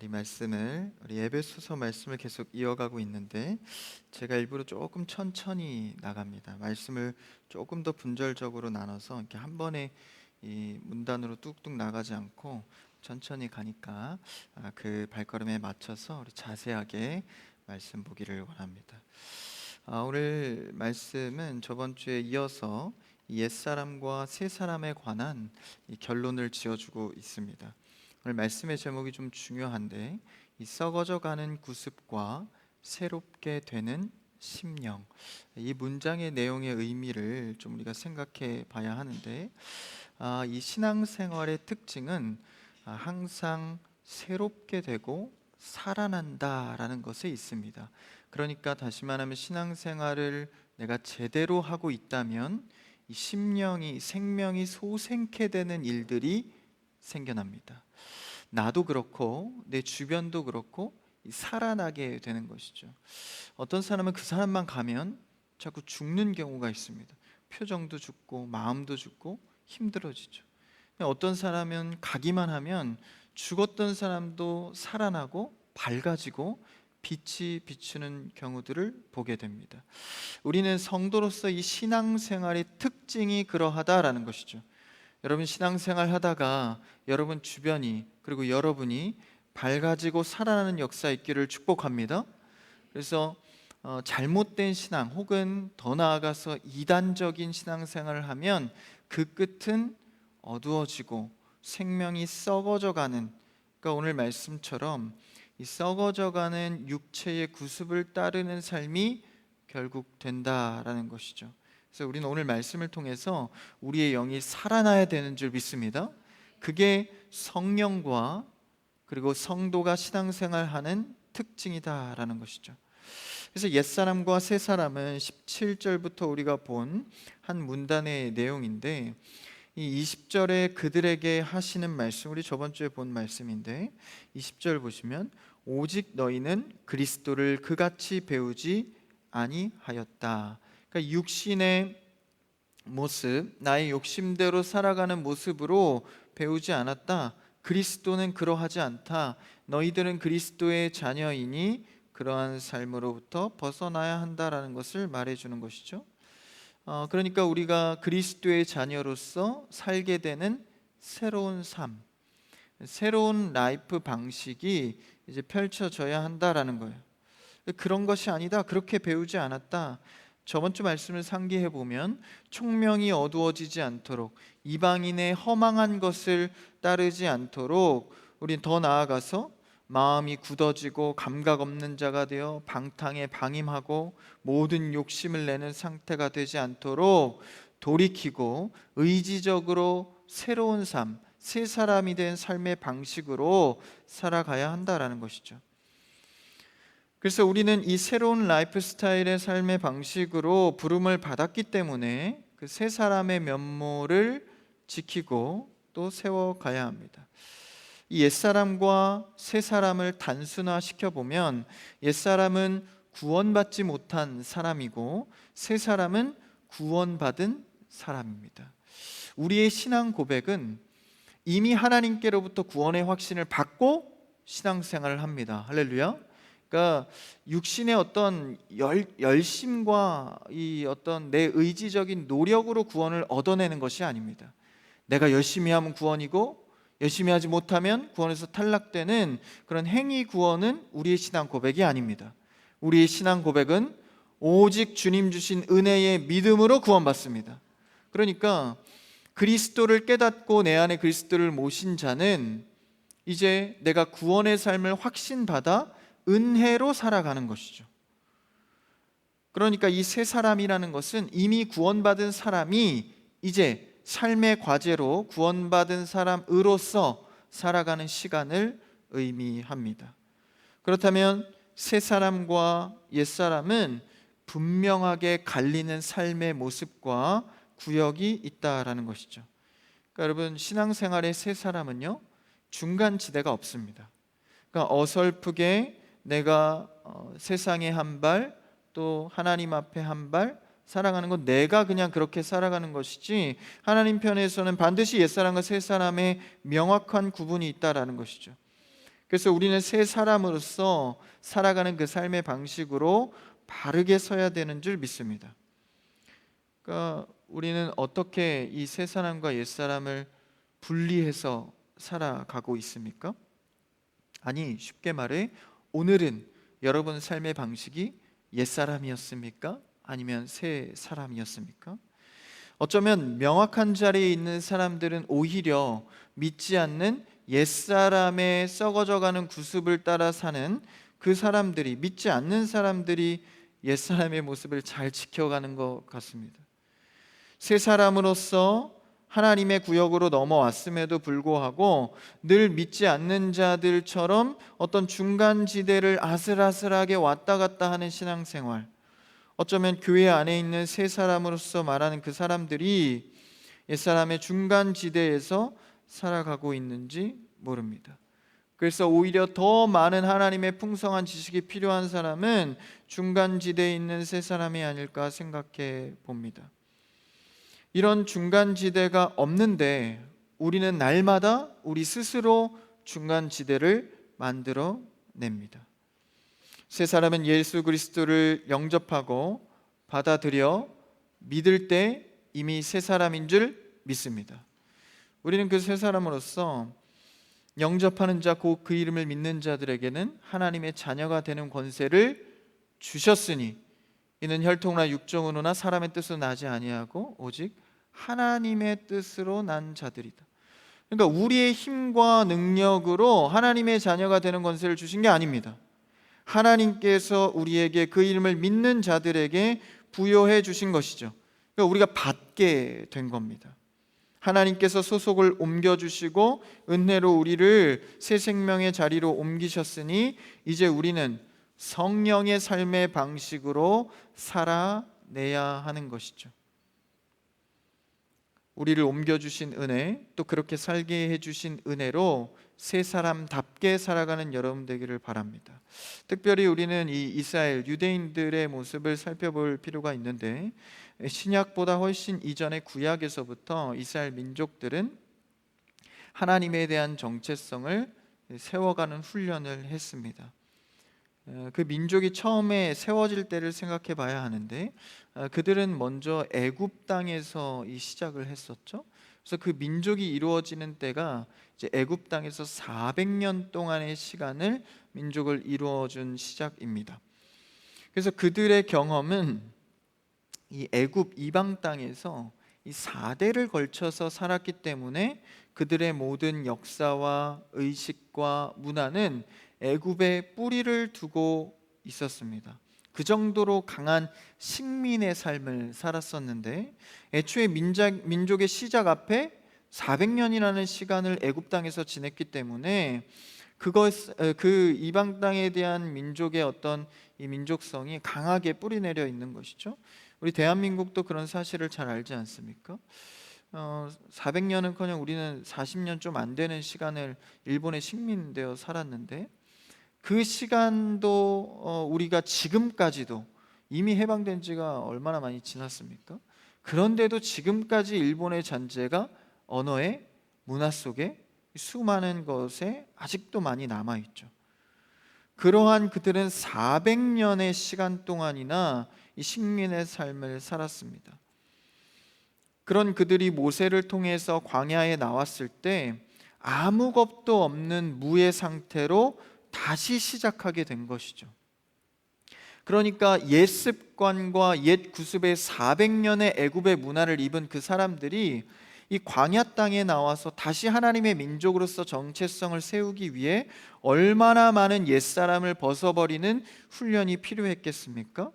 우리 말씀을 우리 에베소서 말씀을 계속 이어가고 있는데 제가 일부러 조금 천천히 나갑니다. 말씀을 조금 더 분절적으로 나눠서 이렇게 한 번에 이 문단으로 뚝뚝 나가지 않고 천천히 가니까 그 발걸음에 맞춰서 우리 자세하게 말씀 보기를 원합니다. 오늘 말씀은 저번 주에 이어서 옛사람과 새사람에 관한 이 결론을 지어주고 있습니다. 오늘 말씀의 제목이 좀 중요한데, 이 썩어져가는 구습과 새롭게 되는 심령, 이 문장의 내용의 의미를 좀 우리가 생각해 봐야 하는데, 이 신앙생활의 특징은 항상 새롭게 되고 살아난다라는 것에 있습니다. 그러니까 다시 말하면 신앙생활을 내가 제대로 하고 있다면 이 심령이 생명이 소생케 되는 일들이 생겨납니다. 나도 그렇고 내 주변도 그렇고 살아나게 되는 것이죠. 어떤 사람은 그 사람만 가면 자꾸 죽는 경우가 있습니다. 표정도 죽고 마음도 죽고 힘들어지죠. 어떤 사람은 가기만 하면 죽었던 사람도 살아나고 밝아지고 빛이 비추는 경우들을 보게 됩니다. 우리는 성도로서 이 신앙생활의 특징이 그러하다라는 것이죠. 여러분 신앙생활 하다가 여러분 주변이 그리고 여러분이 밝아지고 살아나는 역사 있기를 축복합니다. 그래서 잘못된 신앙 혹은 더 나아가서 이단적인 신앙생활을 하면 그 끝은 어두워지고 생명이 썩어져가는, 그러니까 오늘 말씀처럼 이 썩어져가는 육체의 구습을 따르는 삶이 결국 된다라는 것이죠. 그래서 우리는 오늘 말씀을 통해서 우리의 영이 살아나야 되는 줄 믿습니다. 그게 성령과 그리고 성도가 신앙생활하는 특징이다라는 것이죠. 그래서 옛사람과 새사람은 17절부터 우리가 본 한 문단의 내용인데, 이 20절에 그들에게 하시는 말씀, 우리 저번 주에 본 말씀인데 20절 보시면 오직 너희는 그리스도를 그같이 배우지 아니하였다. 그러니까 육신의 모습, 나의 욕심대로 살아가는 모습으로 배우지 않았다. 그리스도는 그러하지 않다. 너희들은 그리스도의 자녀이니 그러한 삶으로부터 벗어나야 한다라는 것을 말해주는 것이죠. 그러니까 우리가 그리스도의 자녀로서 살게 되는 새로운 삶, 새로운 라이프 방식이 이제 펼쳐져야 한다라는 거예요. 그런 것이 아니다, 그렇게 배우지 않았다. 저번 주 말씀을 상기해 보면 총명이 어두워지지 않도록, 이방인의 허망한 것을 따르지 않도록 우린 더 나아가서 마음이 굳어지고 감각 없는 자가 되어 방탕에 방임하고 모든 욕심을 내는 상태가 되지 않도록 돌이키고 의지적으로 새로운 삶, 새 사람이 된 삶의 방식으로 살아가야 한다라는 것이죠. 그래서 우리는 이 새로운 라이프 스타일의 삶의 방식으로 부름을 받았기 때문에 그 새 사람의 면모를 지키고 또 세워가야 합니다. 이 옛사람과 새사람을 단순화시켜 보면 옛사람은 구원받지 못한 사람이고 새사람은 구원받은 사람입니다. 우리의 신앙 고백은 이미 하나님께로부터 구원의 확신을 받고 신앙생활을 합니다. 할렐루야. 그러니까 육신의 어떤 열심과 이 어떤 내 의지적인 노력으로 구원을 얻어내는 것이 아닙니다. 내가 열심히 하면 구원이고 열심히 하지 못하면 구원에서 탈락되는 그런 행위 구원은 우리의 신앙 고백이 아닙니다. 우리의 신앙 고백은 오직 주님 주신 은혜의 믿음으로 구원받습니다. 그러니까 그리스도를 깨닫고 내 안에 그리스도를 모신 자는 이제 내가 구원의 삶을 확신받아 은혜로 살아가는 것이죠. 그러니까 이 새 사람이라는 것은 이미 구원받은 사람이 이제 삶의 과제로 구원받은 사람으로서 살아가는 시간을 의미합니다. 그렇다면 새 사람과 옛 사람은 분명하게 갈리는 삶의 모습과 구역이 있다라는 것이죠. 그러니까 여러분 신앙생활의 새 사람은요 중간지대가 없습니다. 그러니까 어설프게 내가 세상에 한 발 또 하나님 앞에 한 발 살아가는 건 내가 그냥 그렇게 살아가는 것이지, 하나님 편에서는 반드시 옛사람과 새사람의 명확한 구분이 있다라는 것이죠. 그래서 우리는 새 사람으로서 살아가는 그 삶의 방식으로 바르게 서야 되는 줄 믿습니다. 그러니까 우리는 어떻게 이 새 사람과 옛 사람을 분리해서 살아가고 있습니까? 아니, 쉽게 말해 오늘은 여러분 삶의 방식이 옛 사람이었습니까? 아니면 새 사람이었습니까? 어쩌면 명확한 자리에 있는 사람들은 오히려 믿지 않는 옛사람의 썩어져가는 구습을 따라 사는 그 사람들이, 믿지 않는 사람들이 옛사람의 모습을 잘 지켜가는 것 같습니다. 새 사람으로서 하나님의 구역으로 넘어왔음에도 불구하고 늘 믿지 않는 자들처럼 어떤 중간지대를 아슬아슬하게 왔다 갔다 하는 신앙생활, 어쩌면 교회 안에 있는 새 사람으로서 말하는 그 사람들이 옛사람의 중간지대에서 살아가고 있는지 모릅니다. 그래서 오히려 더 많은 하나님의 풍성한 지식이 필요한 사람은 중간지대에 있는 새 사람이 아닐까 생각해 봅니다. 이런 중간지대가 없는데 우리는 날마다 우리 스스로 중간지대를 만들어 냅니다. 새 사람은 예수 그리스도를 영접하고 받아들여 믿을 때 이미 새 사람인 줄 믿습니다. 우리는 그 새 사람으로서 영접하는 자, 곧 그 이름을 믿는 자들에게는 하나님의 자녀가 되는 권세를 주셨으니 이는 혈통이나 육종 은호나 사람의 뜻으로 나지 아니하고 오직 하나님의 뜻으로 난 자들이다. 그러니까 우리의 힘과 능력으로 하나님의 자녀가 되는 권세를 주신 게 아닙니다. 하나님께서 우리에게 그 이름을 믿는 자들에게 부여해 주신 것이죠. 그러니까 우리가 받게 된 겁니다. 하나님께서 소속을 옮겨주시고 은혜로 우리를 새 생명의 자리로 옮기셨으니 이제 우리는 성령의 삶의 방식으로 살아내야 하는 것이죠. 우리를 옮겨주신 은혜, 또 그렇게 살게 해주신 은혜로 새 사람답게 살아가는 여러분 되기를 바랍니다. 특별히 우리는 이 이스라엘 유대인들의 모습을 살펴볼 필요가 있는데, 신약보다 훨씬 이전의 구약에서부터 이스라엘 민족들은 하나님에 대한 정체성을 세워가는 훈련을 했습니다. 그 민족이 처음에 세워질 때를 생각해 봐야 하는데, 그들은 먼저 애굽 땅에서 이 시작을 했었죠. 그래서 그 민족이 이루어지는 때가 이제 애굽 땅에서 400년 동안의 시간을 민족을 이루어준 시작입니다. 그래서 그들의 경험은 이 애굽 이방 땅에서 이 4대를 걸쳐서 살았기 때문에 그들의 모든 역사와 의식과 문화는 애굽에 뿌리를 두고 있었습니다. 그 정도로 강한 식민의 삶을 살았었는데, 애초에 민족의 시작 앞에 400년이라는 시간을 애굽 땅에서 지냈기 때문에 그 이방 땅에 대한 민족의 어떤 이 민족성이 강하게 뿌리내려 있는 것이죠. 우리 대한민국도 그런 사실을 잘 알지 않습니까? 400년은커녕 우리는 40년 좀 안 되는 시간을 일본의 식민되어 살았는데, 그 시간도 우리가 지금까지도 이미 해방된 지가 얼마나 많이 지났습니까? 그런데도 지금까지 일본의 잔재가 언어에, 문화 속에, 수많은 것에 아직도 많이 남아있죠. 그러한 그들은 400년의 시간 동안이나 이 식민의 삶을 살았습니다. 그런 그들이 모세를 통해서 광야에 나왔을 때 아무것도 없는 무의 상태로 다시 시작하게 된 것이죠. 그러니까 옛 습관과 옛 구습의 400년의 애굽의 문화를 입은 그 사람들이 이 광야 땅에 나와서 다시 하나님의 민족으로서 정체성을 세우기 위해 얼마나 많은 옛사람을 벗어버리는 훈련이 필요했겠습니까?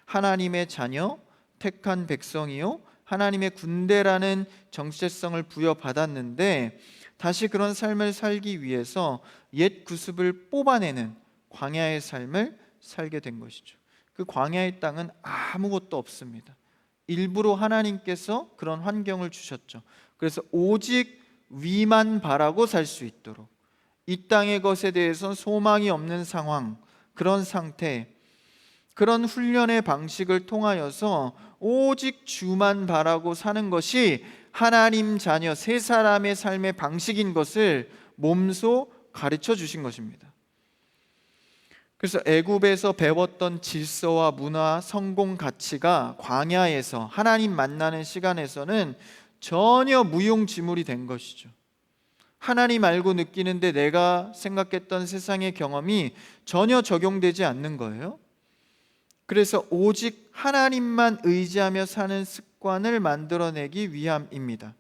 하나님의 자녀, 택한 백성이요, 하나님의 군대라는 정체성을 부여받았는데, 다시 그런 삶을 살기 위해서 옛 구습을 뽑아내는 광야의 삶을 살게 된 것이죠. 그 광야의 땅은 아무것도 없습니다. 일부러 하나님께서 그런 환경을 주셨죠. 그래서 오직 위만 바라고 살 수 있도록, 이 땅의 것에 대해서는 소망이 없는 상황, 그런 상태, 그런 훈련의 방식을 통하여서 오직 주만 바라고 사는 것이 하나님 자녀 새 사람의 삶의 방식인 것을 몸소 가르쳐 주신 것입니다. 그래서 애굽에서 배웠던 질서와 문화, 성공 가치가 광야에서 하나님 만나는 시간에서는 전혀 무용지물이 된 것이죠. 하나님 알고 느끼는데 내가 생각했던 세상의 경험이 전혀 적용되지 않는 거예요. 그래서 오직 하나님만 의지하며 사는 습관을 만들어내기 위함입니다.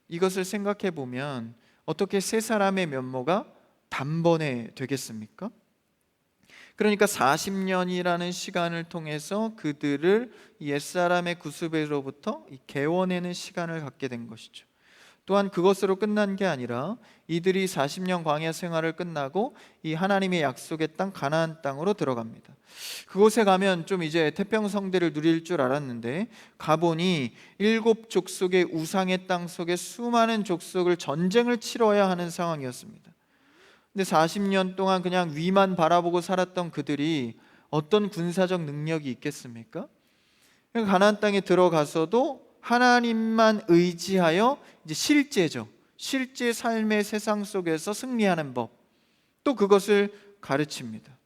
이것을 생각해 보면 어떻게 세 사람의 면모가 단번에 되겠습니까? 그러니까 40년이라는 시간을 통해서 그들을 옛사람의 구습으로부터 개워내는 시간을 갖게 된 것이죠. 또한 그것으로 끝난 게 아니라 이들이 40년 광야 생활을 끝나고 이 하나님의 약속의 땅 가나안 땅으로 들어갑니다. 그곳에 가면 좀 이제 태평성대를 누릴 줄 알았는데 가보니 7족속의 우상의 땅 속에 수많은 족속을 전쟁을 치러야 하는 상황이었습니다. 근데 40년 동안 그냥 위만 바라보고 살았던 그들이 어떤 군사적 능력이 있겠습니까? 가나안 땅에 들어가서도 하나님만 의지하여 이제 실제 삶의 세상 속에서 승리하는 법, 또 그것을 가르칩니다.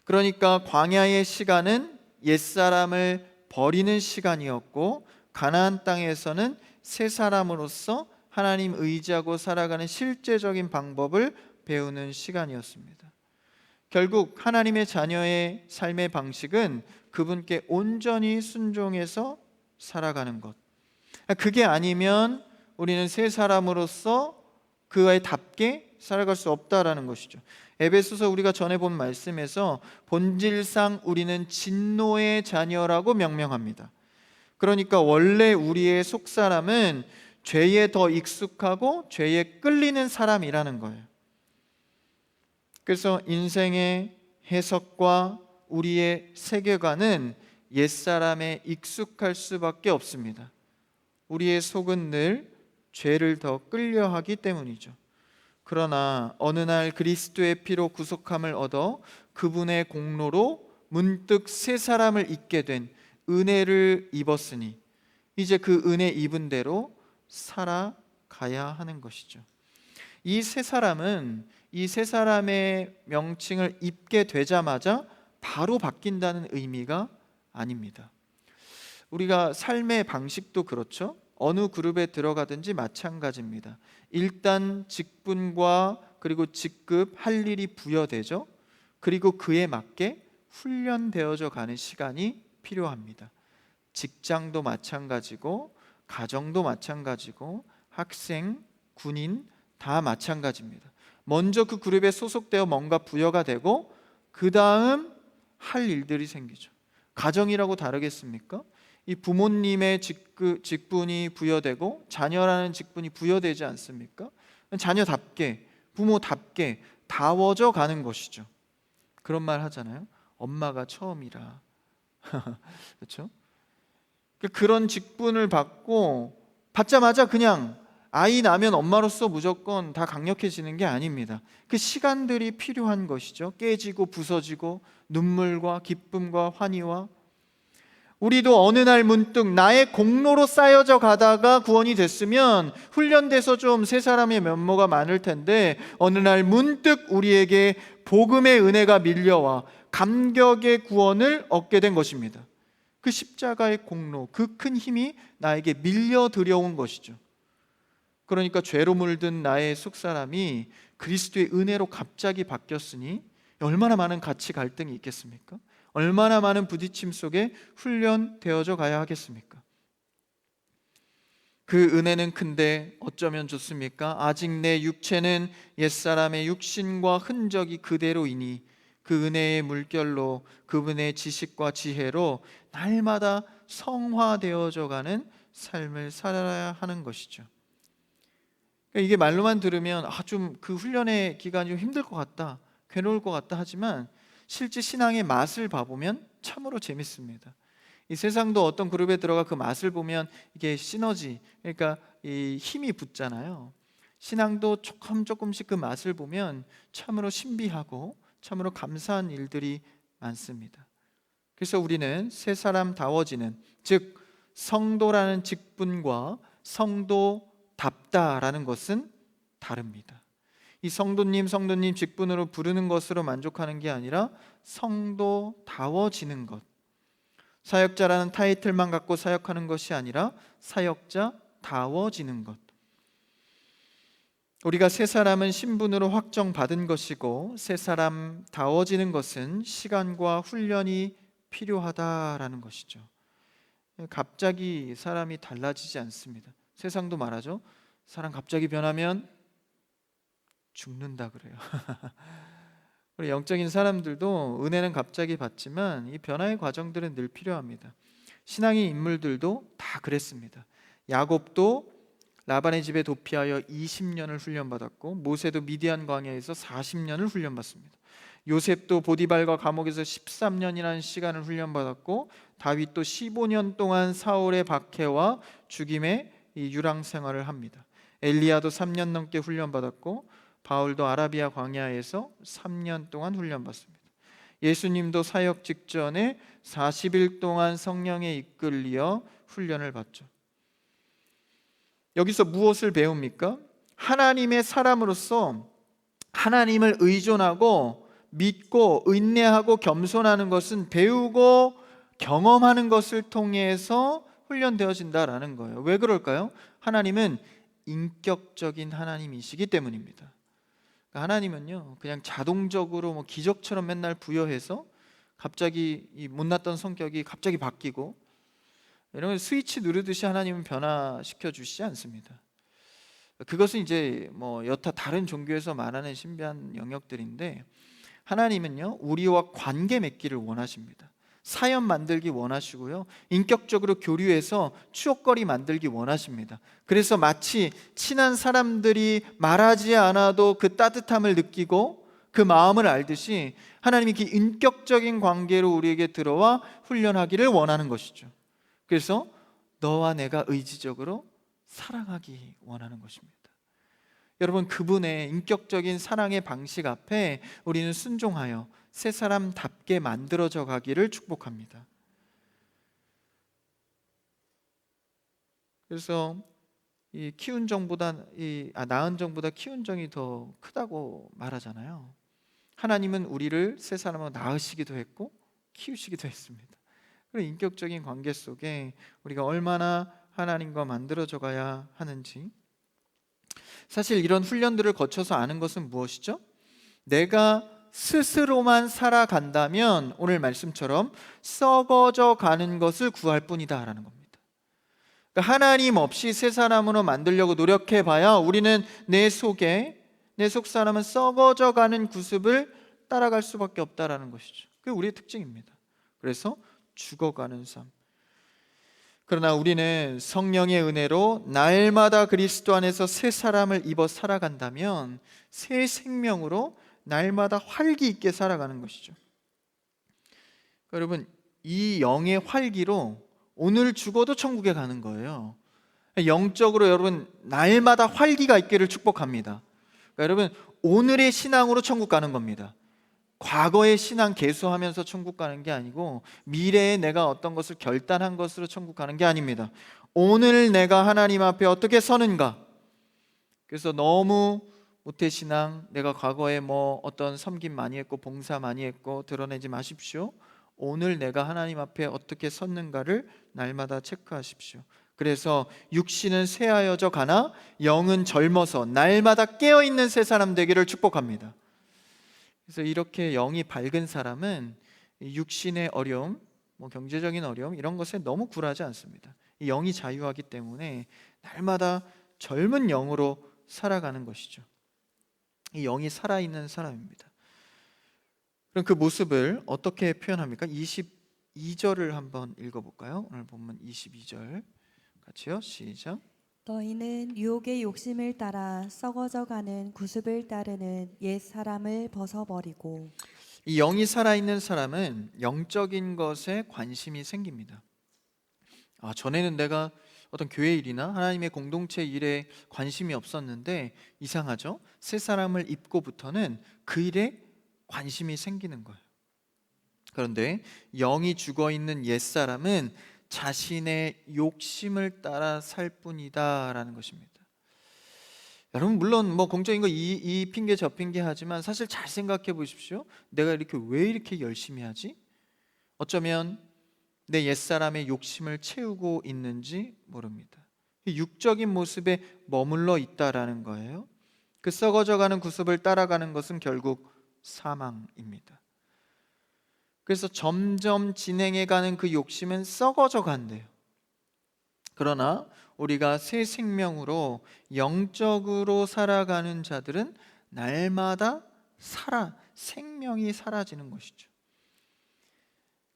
그러니까 광야의 시간은 옛사람을 버리는 시간이었고 가나안 땅에서는 새 사람으로서 하나님 의지하고 살아가는 실제적인 방법을 배우는 시간이었습니다. 결국 하나님의 자녀의 삶의 방식은 그분께 온전히 순종해서 살아가는 것. 그게 아니면 우리는 새 사람으로서 그에 답게 살아갈 수 없다라는 것이죠. 에베소서 우리가 전에 본 말씀에서 본질상 우리는 진노의 자녀라고 명명합니다. 그러니까 원래 우리의 속사람은 죄에 더 익숙하고 죄에 끌리는 사람이라는 거예요. 그래서 인생의 해석과 우리의 세계관은 옛사람에 익숙할 수밖에 없습니다. 우리의 속은 늘 죄를 더 끌려하기 때문이죠. 그러나 어느 날 그리스도의 피로 구속함을 얻어 그분의 공로로 문득 새 사람을 입게 된 은혜를 입었으니 이제 그 은혜 입은 대로 살아가야 하는 것이죠. 이 새 사람은 이 새 사람의 명칭을 입게 되자마자 바로 바뀐다는 의미가 아닙니다. 우리가 삶의 방식도 그렇죠. 어느 그룹에 들어가든지 마찬가지입니다. 일단 직분과 그리고 직급, 할 일이 부여되죠. 그리고 그에 맞게 훈련되어져 가는 시간이 필요합니다. 직장도 마찬가지고 가정도 마찬가지고 학생, 군인 다 마찬가지입니다. 먼저 그 그룹에 소속되어 뭔가 부여가 되고 그 다음 할 일들이 생기죠. 가정이라고 다르겠습니까? 이 부모님의 직분이 부여되고 자녀라는 직분이 부여되지 않습니까? 자녀답게, 부모답게 다워져 가는 것이죠. 그런 말 하잖아요. 엄마가 처음이라. 그렇죠? 그런 직분을 받자마자 그냥 아이 나면 엄마로서 무조건 다 강력해지는 게 아닙니다. 그 시간들이 필요한 것이죠. 깨지고 부서지고 눈물과 기쁨과 환희와 우리도 어느 날 문득 나의 공로로 쌓여져 가다가 구원이 됐으면 훈련돼서 좀 새 사람의 면모가 많을 텐데 어느 날 문득 우리에게 복음의 은혜가 밀려와 감격의 구원을 얻게 된 것입니다. 그 십자가의 공로, 그 큰 힘이 나에게 밀려 들여온 것이죠. 그러니까 죄로 물든 나의 속사람이 그리스도의 은혜로 갑자기 바뀌었으니 얼마나 많은 가치 갈등이 있겠습니까? 얼마나 많은 부딪힘 속에 훈련되어져 가야 하겠습니까? 그 은혜는 큰데 어쩌면 좋습니까? 아직 내 육체는 옛사람의 육신과 흔적이 그대로이니 그 은혜의 물결로 그분의 지식과 지혜로 날마다 성화되어져 가는 삶을 살아야 하는 것이죠. 이게 말로만 들으면 좀 그 훈련의 기간이 좀 힘들 것 같다, 괴로울 것 같다 하지만 실제 신앙의 맛을 봐보면 참으로 재밌습니다. 이 세상도 어떤 그룹에 들어가 그 맛을 보면 이게 시너지, 그러니까 이 힘이 붙잖아요. 신앙도 조금씩 그 맛을 보면 참으로 신비하고 참으로 감사한 일들이 많습니다. 그래서 우리는 새 사람다워지는, 즉 성도라는 직분과 성도답다라는 것은 다릅니다. 이 성도님 직분으로 부르는 것으로 만족하는 게 아니라 성도다워지는 것, 사역자라는 타이틀만 갖고 사역하는 것이 아니라 사역자다워지는 것. 우리가 새 사람은 신분으로 확정받은 것이고 새 사람다워지는 것은 시간과 훈련이 필요하다라는 것이죠. 갑자기 사람이 달라지지 않습니다. 세상도 말하죠. 사람 갑자기 변하면 죽는다 그래요. 우리 영적인 사람들도 은혜는 갑자기 받지만 이 변화의 과정들은 늘 필요합니다. 신앙의 인물들도 다 그랬습니다. 야곱도 라반의 집에 도피하여 20년을 훈련받았고, 모세도 미디안 광야에서 40년을 훈련받습니다. 요셉도 보디발과 감옥에서 13년이라는 시간을 훈련받았고, 다윗도 15년 동안 사울의 박해와 죽임의 이 유랑 생활을 합니다. 엘리야도 3년 넘게 훈련받았고, 바울도 아라비아 광야에서 3년 동안 훈련받습니다. 예수님도 사역 직전에 40일 동안 성령에 이끌려 훈련을 받죠. 여기서 무엇을 배웁니까? 하나님의 사람으로서 하나님을 의존하고 믿고 인내하고 겸손하는 것은 배우고 경험하는 것을 통해서 훈련되어진다라는 거예요. 왜 그럴까요? 하나님은 인격적인 하나님이시기 때문입니다. 하나님은요, 그냥 자동적으로 기적처럼 맨날 부여해서 갑자기 이 못났던 성격이 갑자기 바뀌고 이런 스위치 누르듯이 하나님은 변화시켜 주시지 않습니다. 그것은 이제 여타 다른 종교에서 말하는 신비한 영역들인데, 하나님은요, 우리와 관계 맺기를 원하십니다. 사연 만들기 원하시고요, 인격적으로 교류해서 추억거리 만들기 원하십니다. 그래서 마치 친한 사람들이 말하지 않아도 그 따뜻함을 느끼고 그 마음을 알듯이 하나님이 그 인격적인 관계로 우리에게 들어와 훈련하기를 원하는 것이죠. 그래서 너와 내가 의지적으로 사랑하기 원하는 것입니다. 여러분, 그분의 인격적인 사랑의 방식 앞에 우리는 순종하여 새 사람답게 만들어져 가기를 축복합니다. 그래서 이 키운 정보다 낳은 정보다 키운 정이 더 크다고 말하잖아요. 하나님은 우리를 새 사람으로 낳으시기도 했고 키우시기도 했습니다. 그리고 인격적인 관계 속에 우리가 얼마나 하나님과 만들어져 가야 하는지, 사실 이런 훈련들을 거쳐서 아는 것은 무엇이죠? 내가 스스로만 살아간다면 오늘 말씀처럼 썩어져 가는 것을 구할 뿐이다 라는 겁니다. 그러니까 하나님 없이 새 사람으로 만들려고 노력해봐야 우리는 내 속 사람은 썩어져 가는 구습을 따라갈 수밖에 없다라는 것이죠. 그게 우리의 특징입니다. 그래서 죽어가는 삶. 그러나 우리는 성령의 은혜로 날마다 그리스도 안에서 새 사람을 입어 살아간다면 새 생명으로 날마다 활기 있게 살아가는 것이죠. 여러분, 이 영의 활기로 오늘 죽어도 천국에 가는 거예요. 영적으로 여러분 날마다 활기가 있기를 축복합니다. 그러니까 여러분, 오늘의 신앙으로 천국 가는 겁니다. 과거의 신앙 계수하면서 천국 가는 게 아니고 미래에 내가 어떤 것을 결단한 것으로 천국 가는 게 아닙니다. 오늘 내가 하나님 앞에 어떻게 서는가. 그래서 너무 모태신앙, 내가 과거에 어떤 섬김 많이 했고 봉사 많이 했고 드러내지 마십시오. 오늘 내가 하나님 앞에 어떻게 섰는가를 날마다 체크하십시오. 그래서 육신은 쇠하여져 가나 영은 젊어서 날마다 깨어있는 새 사람 되기를 축복합니다. 그래서 이렇게 영이 밝은 사람은 육신의 어려움, 경제적인 어려움 이런 것에 너무 굴하지 않습니다. 이 영이 자유하기 때문에 날마다 젊은 영으로 살아가는 것이죠. 이 영이 살아있는 사람입니다. 그럼 그 모습을 어떻게 표현합니까? 22절을 한번 읽어볼까요? 오늘 본문 22절 같이요. 시작. 너희는 유혹의 욕심을 따라 썩어져가는 구습을 따르는 옛 사람을 벗어버리고. 이 영이 살아있는 사람은 영적인 것에 관심이 생깁니다. 전에는 내가 어떤 교회 일이나 하나님의 공동체 일에 관심이 없었는데 이상하죠? 새 사람을 입고부터는 그 일에 관심이 생기는 거예요. 그런데 영이 죽어있는 옛사람은 자신의 욕심을 따라 살 뿐이다 라는 것입니다. 여러분 물론 뭐 공적인 거 이 핑계 저 핑계 하지만 사실 잘 생각해 보십시오. 내가 이렇게 왜 이렇게 열심히 하지? 어쩌면 내 옛사람의 욕심을 채우고 있는지 모릅니다. 육적인 모습에 머물러 있다라는 거예요. 그 썩어져가는 구습을 따라가는 것은 결국 사망입니다. 그래서 점점 진행해가는 그 욕심은 썩어져 간대요. 그러나 우리가 새 생명으로 영적으로 살아가는 자들은 날마다 생명이 사라지는 것이죠.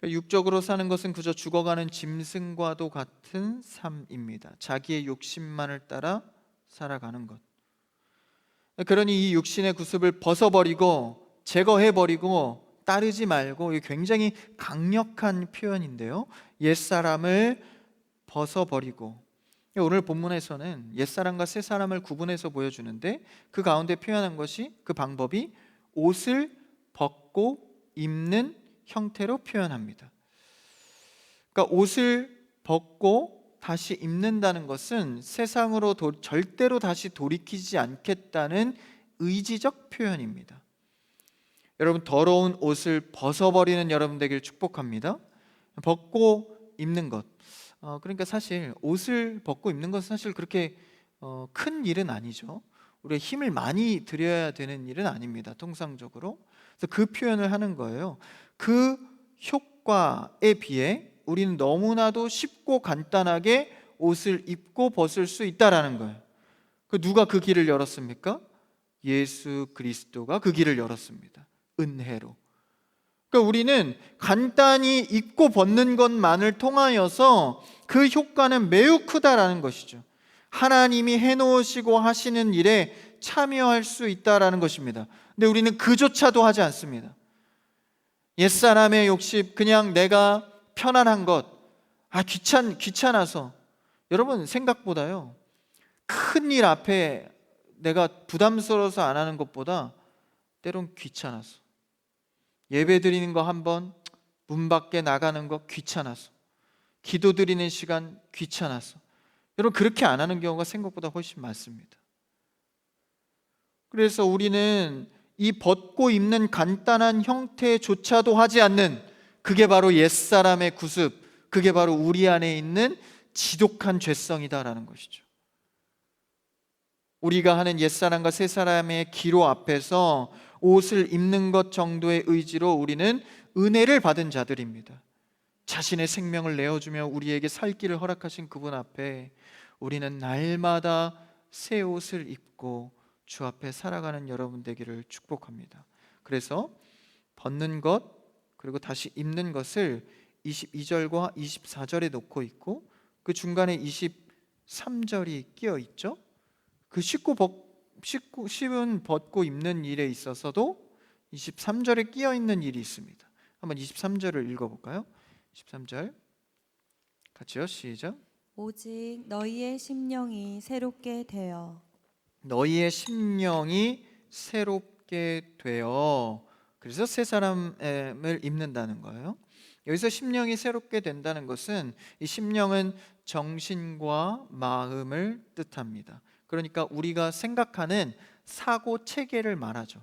육적으로 사는 것은 그저 죽어가는 짐승과도 같은 삶입니다. 자기의 욕심만을 따라 살아가는 것. 그러니 이 육신의 구습을 벗어버리고 제거해버리고 따르지 말고, 이게 굉장히 강력한 표현인데요, 옛사람을 벗어버리고. 오늘 본문에서는 옛사람과 새사람을 구분해서 보여주는데 그 가운데 표현한 것이, 그 방법이 옷을 벗고 입는 형태로 표현합니다. 그러니까 옷을 벗고 다시 입는다는 것은 세상으로 절대로 다시 돌이키지 않겠다는 의지적 표현입니다. 여러분, 더러운 옷을 벗어버리는 여러분 되길 축복합니다. 벗고 입는 것, 그러니까 사실 옷을 벗고 입는 것은 사실 그렇게 큰 일은 아니죠. 우리가 힘을 많이 들여야 되는 일은 아닙니다, 통상적으로. 그래서 그 표현을 하는 거예요. 그 효과에 비해 우리는 너무나도 쉽고 간단하게 옷을 입고 벗을 수 있다라는 거예요. 누가 그 길을 열었습니까? 예수 그리스도가 그 길을 열었습니다. 은혜로. 그러니까 우리는 간단히 입고 벗는 것만을 통하여서 그 효과는 매우 크다라는 것이죠. 하나님이 해놓으시고 하시는 일에 참여할 수 있다라는 것입니다. 근데 우리는 그조차도 하지 않습니다. 옛사람의 욕심, 그냥 내가 편안한 것, 귀찮아서. 여러분, 생각보다요, 큰 일 앞에 내가 부담스러워서 안 하는 것보다 때론 귀찮아서, 예배 드리는 거 한번, 문 밖에 나가는 거 귀찮아서, 기도 드리는 시간 귀찮아서, 여러분 그렇게 안 하는 경우가 생각보다 훨씬 많습니다. 그래서 우리는 이 벗고 입는 간단한 형태조차도 하지 않는, 그게 바로 옛사람의 구습, 그게 바로 우리 안에 있는 지독한 죄성이다라는 것이죠. 우리가 하는 옛사람과 새사람의 기로 앞에서 옷을 입는 것 정도의 의지로 우리는 은혜를 받은 자들입니다. 자신의 생명을 내어주며 우리에게 살 길을 허락하신 그분 앞에 우리는 날마다 새 옷을 입고 주 앞에 살아가는 여러분 되기를 축복합니다. 그래서 벗는 것 그리고 다시 입는 것을 22절과 24절에 놓고 있고, 그 중간에 23절이 끼어 있죠. 그 씹은 벗고 입는 일에 있어서도 23절에 끼어 있는 일이 있습니다. 한번 23절을 읽어볼까요? 23절 같이요, 시작. 오직 너희의 심령이 새롭게 되어. 너희의 심령이 새롭게 되어. 그래서 새 사람을 입는다는 거예요. 여기서 심령이 새롭게 된다는 것은, 이 심령은 정신과 마음을 뜻합니다. 그러니까 우리가 생각하는 사고 체계를 말하죠.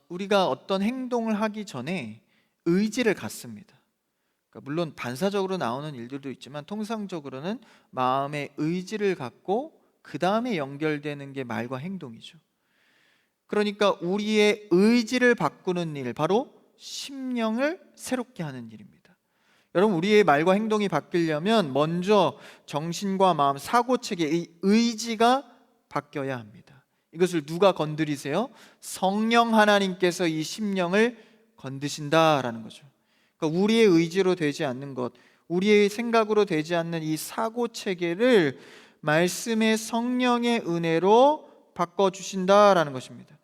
우리가 어떤 행동을 하기 전에 의지를 갖습니다. 그러니까 물론 반사적으로 나오는 일들도 있지만 통상적으로는 마음의 의지를 갖고 그 다음에 연결되는 게 말과 행동이죠. 그러니까 우리의 의지를 바꾸는 일, 바로 심령을 새롭게 하는 일입니다. 여러분, 우리의 말과 행동이 바뀌려면 먼저 정신과 마음, 사고체계의 의지가 바뀌어야 합니다. 이것을 누가 건드리세요? 성령 하나님께서 이 심령을 건드신다라는 거죠. 그러니까 우리의 의지로 되지 않는 것, 우리의 생각으로 되지 않는 이 사고체계를 말씀의 성령의 은혜로 바꿔주신다라는 것입니다.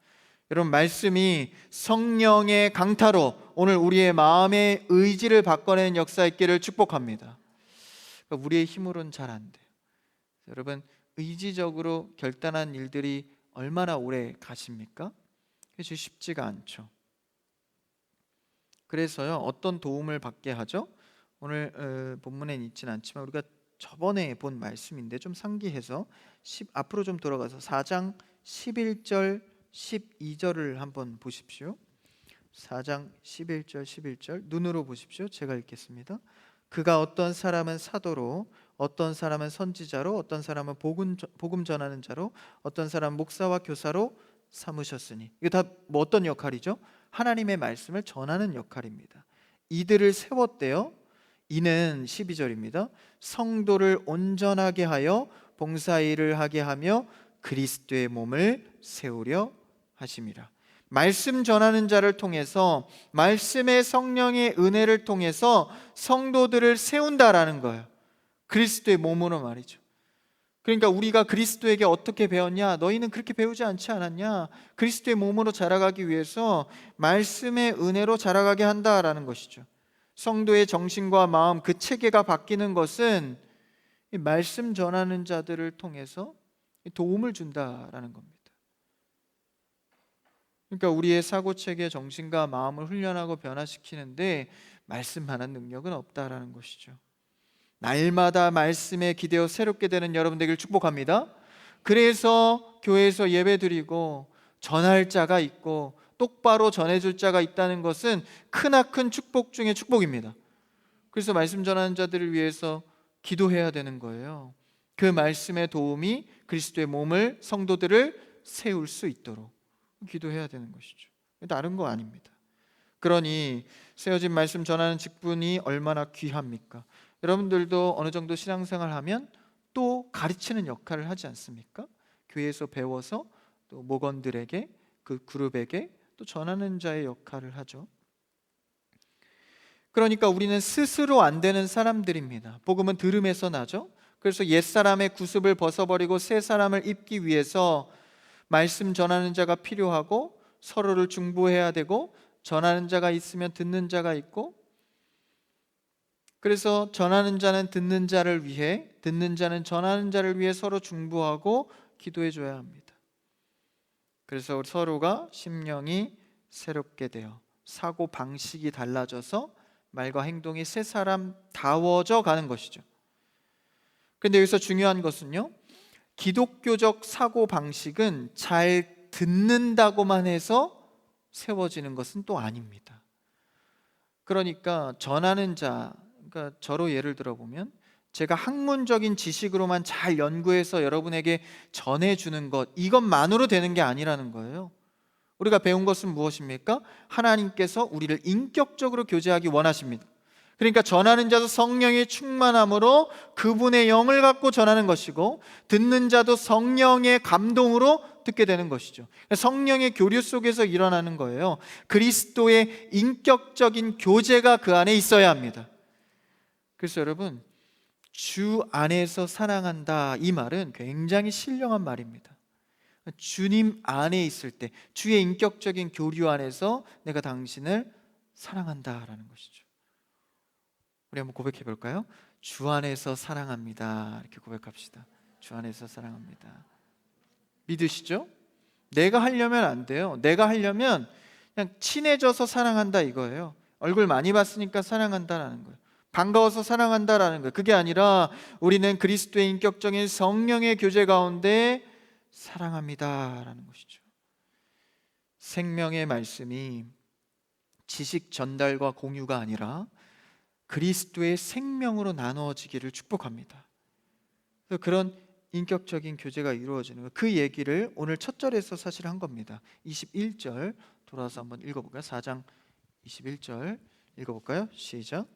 여러분, 말씀이 성령의 강타로 오늘 우리의 마음의 의지를 바꿔내는 역사 있기를 축복합니다. 그러니까 우리의 힘으로는 잘 안 돼요. 여러분, 의지적으로 결단한 일들이 얼마나 오래 가십니까? 그게 쉽지가 않죠. 그래서요, 어떤 도움을 받게 하죠? 오늘 본문엔 있지는 않지만 우리가 저번에 본 말씀인데 좀 상기해서 앞으로 좀 돌아가서 4장 11절 12절을 한번 보십시오. 4장 11절 11절 눈으로 보십시오. 제가 읽겠습니다. 그가 어떤 사람은 사도로, 어떤 사람은 선지자로, 어떤 사람은 복음 전하는 자로, 어떤 사람은 목사와 교사로 삼으셨으니, 이게 다 뭐 어떤 역할이죠? 하나님의 말씀을 전하는 역할입니다. 이들을 세웠대요. 이는 12절입니다. 성도를 온전하게 하여 봉사일을 하게 하며 그리스도의 몸을 세우려 하심이라. 말씀 전하는 자를 통해서, 말씀의 성령의 은혜를 통해서 성도들을 세운다라는 거예요. 그리스도의 몸으로 말이죠. 그러니까 우리가 그리스도에게 어떻게 배웠냐? 너희는 그렇게 배우지 않지 않았냐? 그리스도의 몸으로 자라가기 위해서 말씀의 은혜로 자라가게 한다라는 것이죠. 성도의 정신과 마음, 그 체계가 바뀌는 것은 이 말씀 전하는 자들을 통해서 도움을 준다라는 겁니다. 그러니까 우리의 사고체계, 정신과 마음을 훈련하고 변화시키는데 말씀만한 능력은 없다라는 것이죠. 날마다 말씀에 기대어 새롭게 되는 여러분 되길 축복합니다. 그래서 교회에서 예배드리고 전할 자가 있고 똑바로 전해줄 자가 있다는 것은 크나큰 축복 중에 축복입니다. 그래서 말씀 전하는 자들을 위해서 기도해야 되는 거예요. 그 말씀의 도움이 그리스도의 몸을, 성도들을 세울 수 있도록 기도해야 되는 것이죠. 다른 거 아닙니다. 그러니 세워진 말씀 전하는 직분이 얼마나 귀합니까? 여러분들도 어느 정도 신앙생활 하면 또 가르치는 역할을 하지 않습니까? 교회에서 배워서 또 목원들에게, 그 그룹에게 또 전하는 자의 역할을 하죠. 그러니까 우리는 스스로 안 되는 사람들입니다. 복음은 들음에서 나죠. 그래서 옛사람의 구습을 벗어버리고 새 사람을 입기 위해서 말씀 전하는 자가 필요하고, 서로를 중보해야 되고, 전하는 자가 있으면 듣는 자가 있고, 그래서 전하는 자는 듣는 자를 위해, 듣는 자는 전하는 자를 위해 서로 중보하고 기도해 줘야 합니다. 그래서 서로가 심령이 새롭게 되어 사고 방식이 달라져서 말과 행동이 새 사람다워져 가는 것이죠. 그런데 여기서 중요한 것은요, 기독교적 사고 방식은 잘 듣는다고만 해서 세워지는 것은 또 아닙니다. 그러니까 전하는 자, 그러니까 저로 예를 들어 보면 제가 학문적인 지식으로만 잘 연구해서 여러분에게 전해주는 것, 이것만으로 되는 게 아니라는 거예요. 우리가 배운 것은 무엇입니까? 하나님께서 우리를 인격적으로 교제하기 원하십니다. 그러니까 전하는 자도 성령의 충만함으로 그분의 영을 갖고 전하는 것이고, 듣는 자도 성령의 감동으로 듣게 되는 것이죠. 성령의 교류 속에서 일어나는 거예요. 그리스도의 인격적인 교제가 그 안에 있어야 합니다. 그래서 여러분, 주 안에서 사랑한다, 이 말은 굉장히 신령한 말입니다. 주님 안에 있을 때, 주의 인격적인 교류 안에서 내가 당신을 사랑한다라는 것이죠. 우리 한번 고백해 볼까요? 주 안에서 사랑합니다. 이렇게 고백합시다. 주 안에서 사랑합니다. 믿으시죠? 내가 하려면 안 돼요. 내가 하려면 그냥 친해져서 사랑한다 이거예요. 얼굴 많이 봤으니까 사랑한다라는 거예요. 반가워서 사랑한다라는 거예요. 그게 아니라 우리는 그리스도의 인격적인 성령의 교제 가운데 사랑합니다라는 것이죠. 생명의 말씀이 지식 전달과 공유가 아니라 그리스도의 생명으로 나누어지기를 축복합니다. 그런 인격적인 교제가 이루어지는 거예요. 그 얘기를 오늘 첫 절에서 사실 한 겁니다. 21절 돌아서 한번 읽어볼까요? 4장 21절 읽어볼까요? 시작.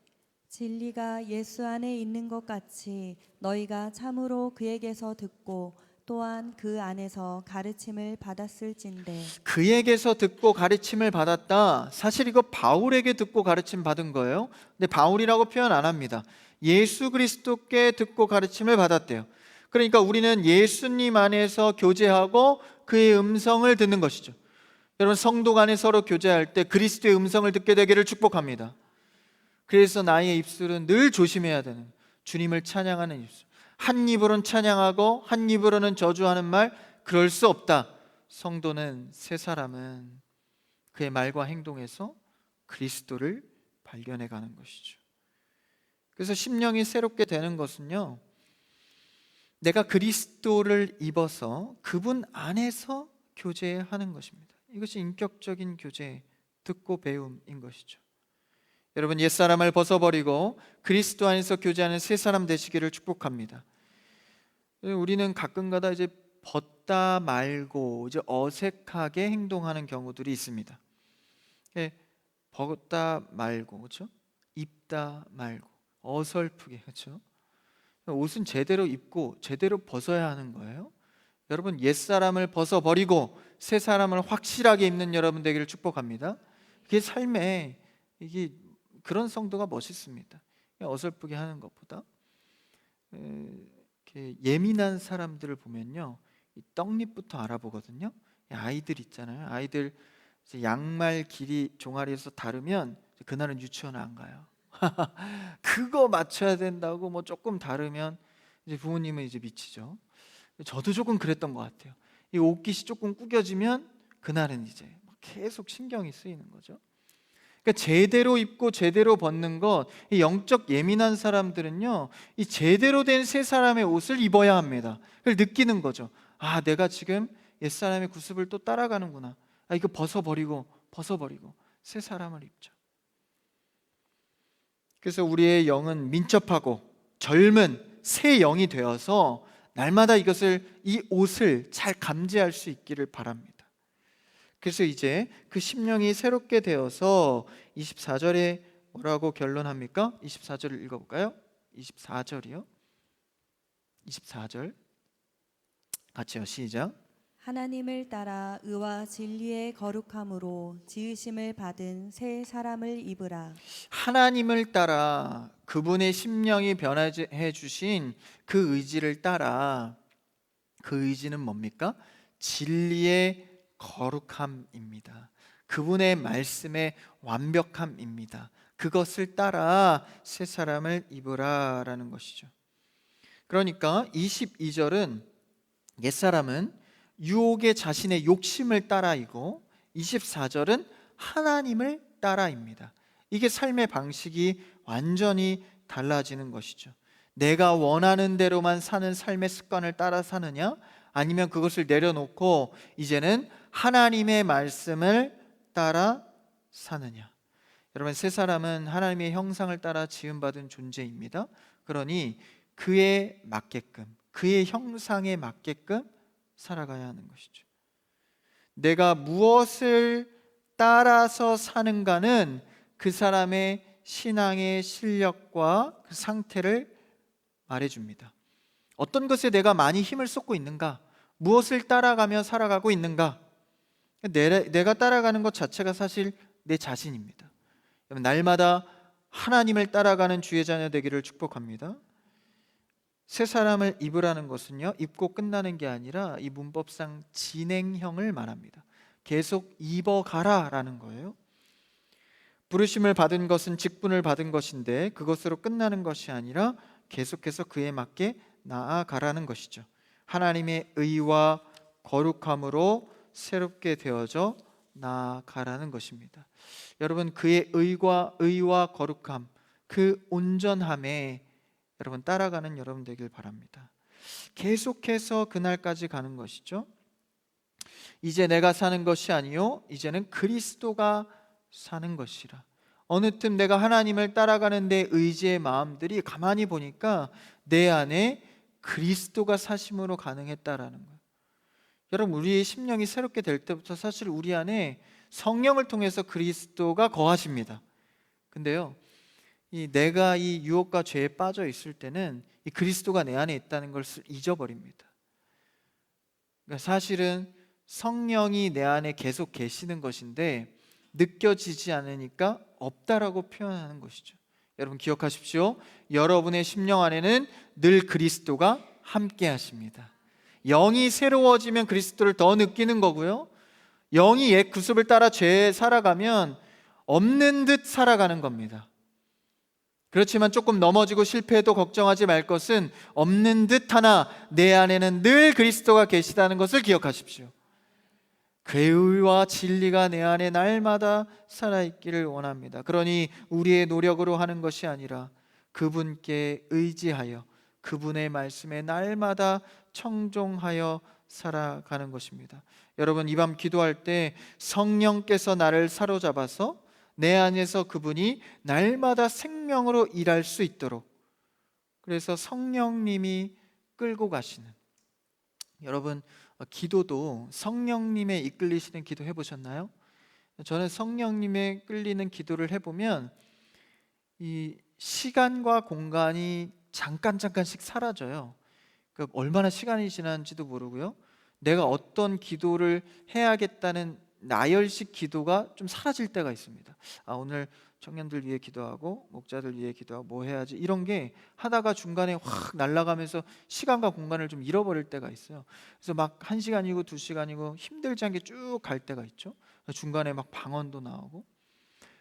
진리가 예수 안에 있는 것 같이 너희가 참으로 그에게서 듣고 또한 그 안에서 가르침을 받았을진대. 그에게서 듣고 가르침을 받았다. 사실 이거 바울에게 듣고 가르침 받은 거예요. 근데 바울이라고 표현 안 합니다. 예수 그리스도께 듣고 가르침을 받았대요. 그러니까 우리는 예수님 안에서 교제하고 그의 음성을 듣는 것이죠. 여러분, 성도 간에 서로 교제할 때 그리스도의 음성을 듣게 되기를 축복합니다. 그래서 나의 입술은 늘 조심해야 되는, 주님을 찬양하는 입술. 한 입으로는 찬양하고 한 입으로는 저주하는 말, 그럴 수 없다. 성도는, 새 사람은 그의 말과 행동에서 그리스도를 발견해 가는 것이죠. 그래서 심령이 새롭게 되는 것은요, 내가 그리스도를 입어서 그분 안에서 교제하는 것입니다. 이것이 인격적인 교제, 듣고 배움인 것이죠. 여러분, 옛사람을 벗어버리고 그리스도 안에서 교제하는 새 사람 되시기를 축복합니다. 우리는 가끔가다 이제 벗다 말고 이제 어색하게 행동하는 경우들이 있습니다. 예, 벗다 말고, 그렇죠? 입다 말고, 어설프게, 그렇죠? 옷은 제대로 입고 제대로 벗어야 하는 거예요. 여러분, 옛사람을 벗어버리고 새 사람을 확실하게 입는 여러분 되기를 축복합니다. 그게 삶에 이게 그런 성도가 멋있습니다. 어설프게 하는 것보다 이렇게 예민한 사람들을 보면요, 이 떡잎부터 알아보거든요. 아이들 있잖아요. 아이들 이제 양말 길이 종아리에서 다르면 그날은 유치원 안 가요. 그거 맞춰야 된다고 뭐 조금 다르면 이제 부모님은 이제 미치죠. 저도 조금 그랬던 것 같아요. 이 옷깃이 조금 구겨지면 그날은 이제 계속 신경이 쓰이는 거죠. 그러니까 제대로 입고 제대로 벗는 것, 이 영적 예민한 사람들은요, 이 제대로 된 새 사람의 옷을 입어야 합니다. 그걸 느끼는 거죠. 아, 내가 지금 옛 사람의 구습을 또 따라가는구나. 아, 이거 벗어버리고 새 사람을 입죠. 그래서 우리의 영은 민첩하고 젊은 새 영이 되어서 날마다 이 옷을 잘 감지할 수 있기를 바랍니다. 그래서 이제 그 심령이 새롭게 되어서 24절에 뭐라고 결론합니까? 24절을 읽어볼까요? 24절이요. 24절 같이요. 시작. 하나님을 따라 의와 진리의 거룩함으로 지으심을 받은 새 사람을 입으라. 하나님을 따라 그분의 심령이 변화해 주신 그 의지를 따라, 그 의지는 뭡니까? 진리의 거룩함입니다. 그분의 말씀의 완벽함입니다. 그것을 따라 새 사람을 입으라라는 것이죠. 그러니까 22절은 옛사람은 유혹의 자신의 욕심을 따라이고 24절은 하나님을 따라입니다. 이게 삶의 방식이 완전히 달라지는 것이죠. 내가 원하는 대로만 사는 삶의 습관을 따라 사느냐, 아니면 그것을 내려놓고 이제는 하나님의 말씀을 따라 사느냐. 여러분, 새 사람은 하나님의 형상을 따라 지음받은 존재입니다. 그러니 그에 맞게끔, 그의 형상에 맞게끔 살아가야 하는 것이죠. 내가 무엇을 따라서 사는가는 그 사람의 신앙의 실력과 그 상태를 말해줍니다. 어떤 것에 내가 많이 힘을 쏟고 있는가, 무엇을 따라가며 살아가고 있는가. 내가 따라가는 것 자체가 사실 내 자신입니다. 날마다 하나님을 따라가는 주의 자녀 되기를 축복합니다. 새 사람을 입으라는 것은요, 입고 끝나는 게 아니라 이 문법상 진행형을 말합니다. 계속 입어가라라는 거예요. 부르심을 받은 것은 직분을 받은 것인데 그것으로 끝나는 것이 아니라 계속해서 그에 맞게 나아가라는 것이죠. 하나님의 의와 거룩함으로 새롭게 되어져 나아가라는 것입니다. 여러분, 그의 의와 거룩함, 그 온전함에 여러분 따라가는 여러분 되길 바랍니다. 계속해서 그날까지 가는 것이죠. 이제 내가 사는 것이 아니요 이제는 그리스도가 사는 것이라. 어느 틈 내가 하나님을 따라가는 내 의지의 마음들이 가만히 보니까 내 안에 그리스도가 사심으로 가능했다라는 거예요. 여러분, 우리의 심령이 새롭게 될 때부터 사실 우리 안에 성령을 통해서 그리스도가 거하십니다. 근데요, 내가 이 유혹과 죄에 빠져 있을 때는 이 그리스도가 내 안에 있다는 것을 잊어버립니다. 그러니까 사실은 성령이 내 안에 계속 계시는 것인데 느껴지지 않으니까 없다라고 표현하는 것이죠. 여러분 기억하십시오. 여러분의 심령 안에는 늘 그리스도가 함께 하십니다. 영이 새로워지면 그리스도를 더 느끼는 거고요, 영이 옛 구습을 따라 죄에 살아가면 없는 듯 살아가는 겁니다. 그렇지만 조금 넘어지고 실패해도 걱정하지 말 것은 없는 듯 하나 내 안에는 늘 그리스도가 계시다는 것을 기억하십시오. 그의 의와 진리가 내 안에 날마다 살아있기를 원합니다. 그러니 우리의 노력으로 하는 것이 아니라 그분께 의지하여 그분의 말씀에 날마다 청종하여 살아가는 것입니다. 여러분, 이 밤 기도할 때 성령께서 나를 사로잡아서 내 안에서 그분이 날마다 생명으로 일할 수 있도록, 그래서 성령님이 끌고 가시는, 여러분, 기도도 성령님의 이끌리시는 기도 해보셨나요? 저는 성령님의 끌리는 기도를 해보면 이 시간과 공간이 잠깐씩 사라져요. 그러니까 얼마나 시간이 지났는지도 모르고요, 내가 어떤 기도를 해야겠다는 나열식 기도가 좀 사라질 때가 있습니다. 오늘 청년들 위해 기도하고 목자들 위해 기도하고 뭐 해야지, 이런 게 하다가 중간에 확 날아가면서 시간과 공간을 좀 잃어버릴 때가 있어요. 그래서 막 1시간이고 2시간이고 힘들지 않게 쭉 갈 때가 있죠. 중간에 막 방언도 나오고.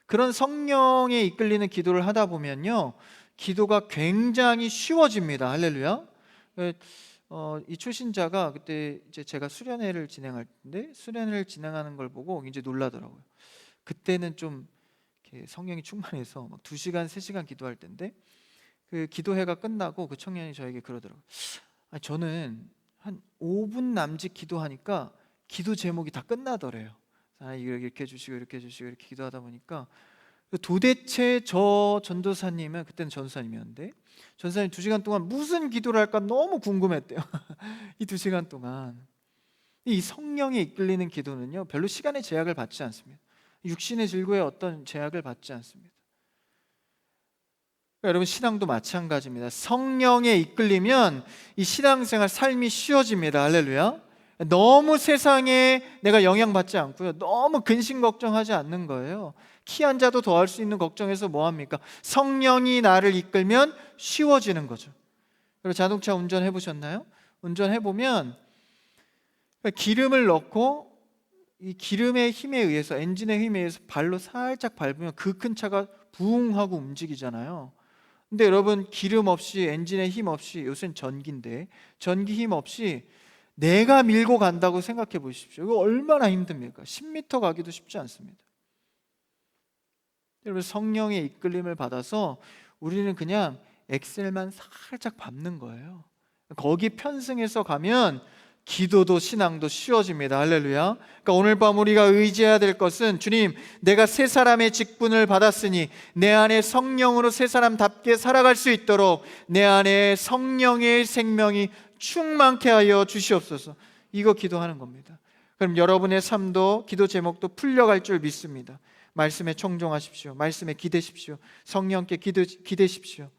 그런 성령에 이끌리는 기도를 하다 보면요, 기도가 굉장히 쉬워집니다. 할렐루야. 이 초신자가 그때 이제 제가 수련회를 진행할 텐데, 수련회를 진행하는 걸 보고 이제 놀라더라고요. 그때는 좀 이렇게 성령이 충만해서 막 2시간, 3시간 기도할 텐데, 그 기도회가 끝나고 그 청년이 저에게 그러더라고요. 저는 한 5분 남짓 기도하니까 기도 제목이 다 끝나더래요. 이렇게 해주시고 이렇게 해주시고 이렇게 기도하다 보니까, 도대체 저 전도사님은, 그때는 전도사님이었는데, 전도사님 2시간 동안 무슨 기도를 할까 너무 궁금했대요. 이 2시간 동안 이 성령에 이끌리는 기도는요, 별로 시간의 제약을 받지 않습니다. 육신의 즐거움에 어떤 제약을 받지 않습니다. 그러니까 여러분, 신앙도 마찬가지입니다. 성령에 이끌리면 이 신앙생활 삶이 쉬워집니다. 할렐루야. 너무 세상에 내가 영향받지 않고요, 너무 근심 걱정하지 않는 거예요. 키 한 자도 더할 수 있는 걱정에서 뭐합니까? 성령이 나를 이끌면 쉬워지는 거죠. 그리고 자동차 운전해 보셨나요? 운전해 보면 기름을 넣고 이 기름의 힘에 의해서, 엔진의 힘에 의해서 발로 살짝 밟으면 그 큰 차가 부웅 하고 움직이잖아요. 근데 여러분, 기름 없이, 엔진의 힘 없이, 요새는 전기인데 전기 힘 없이 내가 밀고 간다고 생각해 보십시오. 이거 얼마나 힘듭니까? 10m 가기도 쉽지 않습니다. 여러분, 성령의 이끌림을 받아서 우리는 그냥 엑셀만 살짝 밟는 거예요. 거기 편승해서 가면 기도도 신앙도 쉬워집니다. 할렐루야. 그러니까 오늘 밤 우리가 의지해야 될 것은, 주님, 내가 새 사람의 직분을 받았으니 내 안에 성령으로 새 사람답게 살아갈 수 있도록 내 안에 성령의 생명이 충만케 하여 주시옵소서. 이거 기도하는 겁니다. 그럼 여러분의 삶도, 기도 제목도 풀려갈 줄 믿습니다. 말씀에 청종하십시오. 말씀에 기대십시오. 성령께 기대십시오.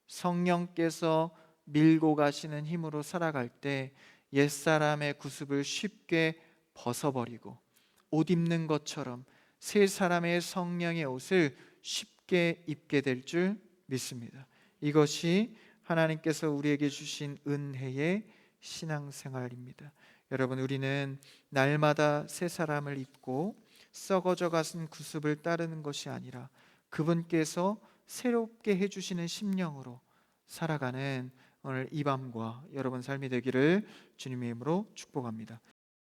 성령께서 밀고 가시는 힘으로 살아갈 때 옛사람의 구습을 쉽게 벗어버리고 옷 입는 것처럼 새 사람의 성령의 옷을 쉽게 입게 될 줄 믿습니다. 이것이 하나님께서 우리에게 주신 은혜의 신앙생활입니다. 여러분, 우리는 날마다 새 사람을 입고 썩어져 가신 구습을 따르는 것이 아니라 그분께서 새롭게 해주시는 심령으로 살아가는 오늘 이 밤과 여러분 삶이 되기를 주님의 이름으로 축복합니다.